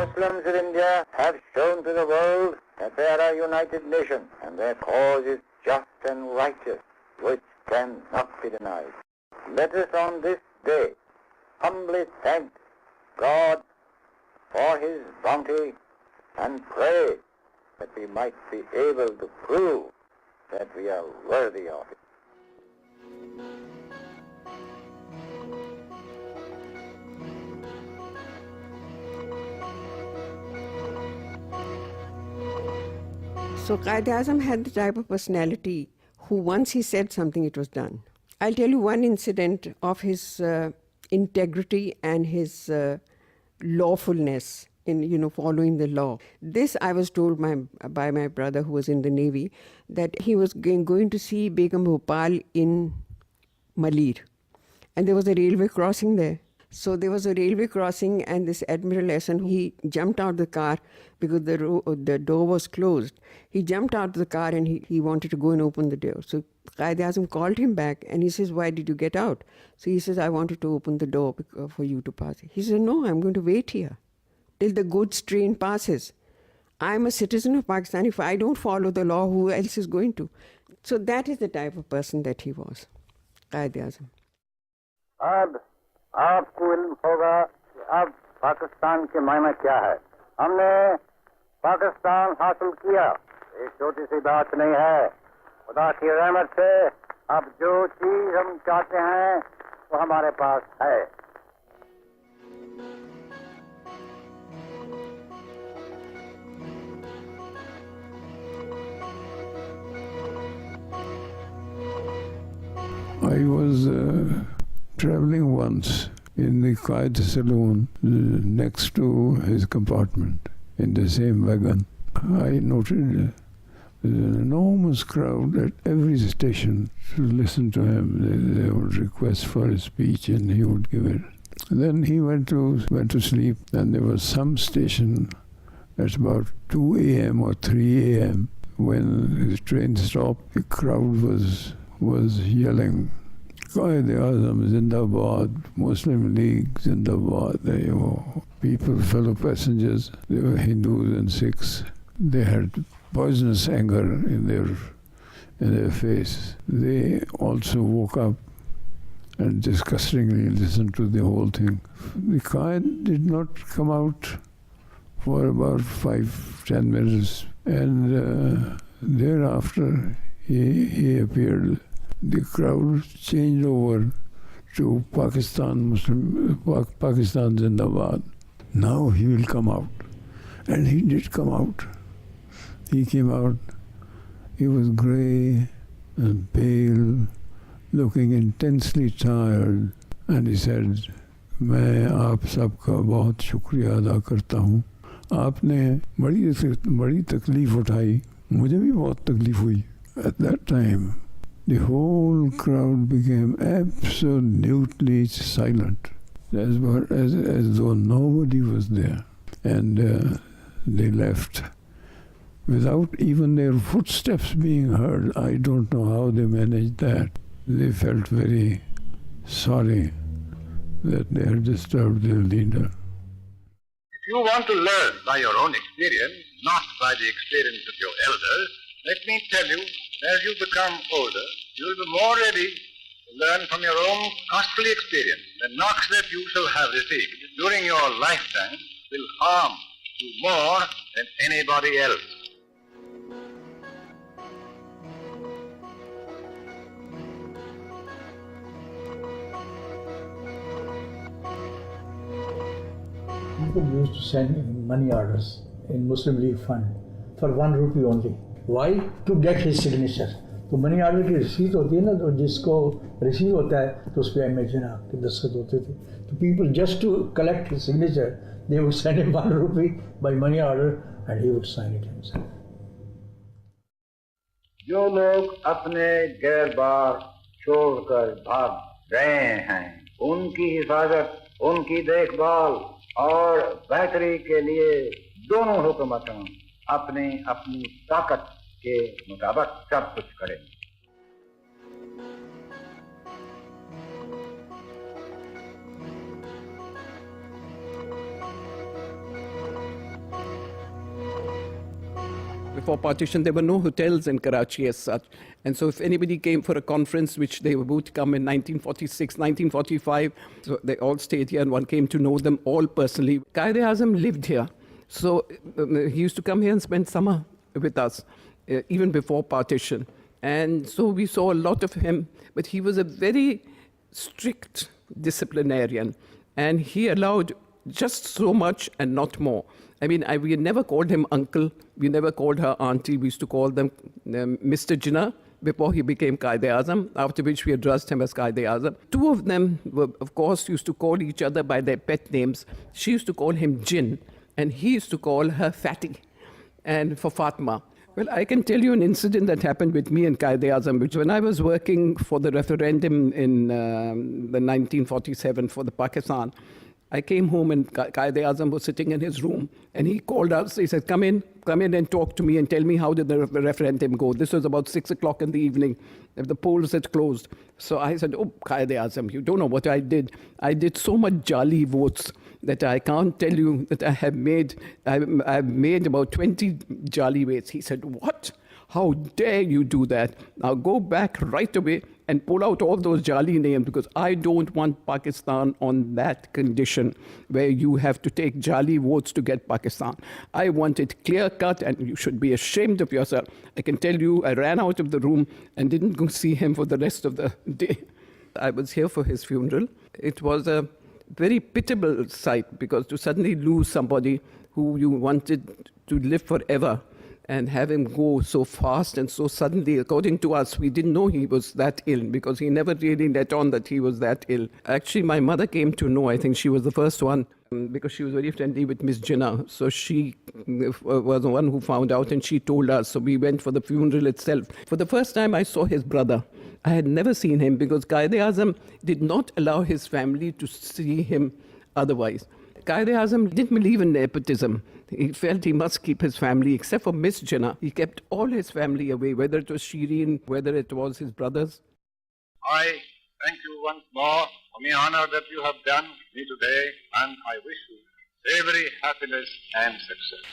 Muslims in India have shown to the world that they are a united nation and their cause is just and righteous, which cannot be denied. Let us on this day humbly thank God for His bounty and pray that we might be able to prove that we are worthy of it. So Quaid-e-Azam had the type of personality who once he said something, it was done. I'll tell you one incident of his integrity and his lawfulness in following the law. This I was told by my brother who was in the Navy, that he was going to see Begum Bhopal in Malir. And there was a railway crossing there. So there was a railway crossing and this Admiral Hassan, he jumped out the car because the door was closed. He jumped out of the car and he wanted to go and open the door. So Quaid-e-Azam called him back and he says, "Why did you get out?" So he says, "I wanted to open the door for you to pass." He said, "No, I'm going to wait here till the goods train passes. I'm a citizen of Pakistan. If I don't follow the law, who else is going to?" So that is the type of person that he was, Quaid-e-Azam. आपको इल्म होगा कि अब पाकिस्तान के मायने क्या है। हमने पाकिस्तान हासिल किया, एक छोटी सी बात नहीं है। खुदा की रहमत से अब जो चीज हम चाहते हैं वो हमारे पास है। I was traveling once in the Quaid saloon next to his compartment in the same wagon. I noted an enormous crowd at every station to listen to him. They would request for a speech and he would give it. Then he went to sleep, and there was some station at about 2 a.m. or 3 a.m. when his train stopped. The crowd was yelling, "Quaid-e-Azam Zindabad, Muslim League Zindabad." People, fellow passengers, they were Hindus and Sikhs. They had poisonous anger in their face. They also woke up and disgustingly listened to the whole thing. The Quaid did not come out for about 5-10 minutes, and thereafter he appeared. The crowd changed over to Pakistan Zindabad. Now he will come out. And he did come out. He came out. He was grey and pale, looking intensely tired. And he said, "मैं आप सबका बहुत शुक्रिया अदा करता हूँ। आपने बड़ी तकलीफ उठाई, मुझे भी बहुत तकलीफ हुई." At that time, the whole crowd became absolutely silent, as though nobody was there. And they left without even their footsteps being heard. I don't know how they managed that. They felt very sorry that they had disturbed their leader. If you want to learn by your own experience, not by the experience of your elders, let me tell you, as you become older, you will be more ready to learn from your own costly experience. The knocks that you shall have received during your lifetime will harm you more than anybody else. People used to send in money orders in Muslim League Fund for 1 rupee only. Why? To get his signature. तो money order की receipt होती है ना, तो जिसको receive होता है तो उस पर इमेज आपके दस्तखत होते थे. तो people just to collect his signature, they would send him 1 rupee by money order and he would sign it himself. जो लोग अपने गैर बार छोड़कर भाग गए हैं, उनकी हिफाजत, उनकी देखभाल और बेहतरी के लिए दोनों हुकूमतों अपनी अपनी ताकत के मुताबिक सब कुछ करें. Before partition, there were no hotels in Karachi as such. And so if anybody came for a conference, which they would come in 1946, 1945, so they all stayed here and one came to know them all personally. Quaid-e-Azam lived here. So he used to come here and spend summer with us, even before partition. And so we saw a lot of him, but he was a very strict disciplinarian. And he allowed just so much and not more. I mean, we never called him uncle. We never called her auntie. We used to call them Mr. Jinnah before he became Quaid-e-Azam, after which we addressed him as Quaid-e-Azam. Two of them, were, of course, used to call each other by their pet names. She used to call him Jinn, and he used to call her Fatty, and for Fatma. Well, I can tell you an incident that happened with me and Quaid-e-Azam, which when I was working for the referendum in the 1947 for the Pakistan, I came home and Quaid-e-Azam was sitting in his room and he called us. He said, come in and talk to me and tell me how did the referendum go. This was about 6 o'clock in the evening. The polls had closed. So I said, oh, Quaid-e-Azam, you don't know what I did. I did so much jali votes that I can't tell you that I've made about 20 jali votes. He said, what? How dare you do that? Now go back right away and pull out all those jali names, because I don't want Pakistan on that condition where you have to take jali votes to get Pakistan. I want it clear cut, and you should be ashamed of yourself. I can tell you, I ran out of the room and didn't go see him for the rest of the day. I was here for his funeral. It was a very pitiable sight, because to suddenly lose somebody who you wanted to live forever and have him go so fast and so suddenly. According to us, we didn't know he was that ill, because he never really let on that he was that ill. Actually, my mother came to know. I think she was the first one, because she was very friendly with Miss Jinnah. So she was the one who found out, and she told us. So we went for the funeral itself. For the first time, I saw his brother. I had never seen him, because Quaid-e-Azam did not allow his family to see him otherwise. Quaid-e-Azam didn't believe in nepotism. He felt he must keep his family, except for Miss Jinnah. He kept all his family away, whether it was Shireen, whether it was his brothers. I thank you once more for the honor that you have done me today, and I wish you every happiness and success.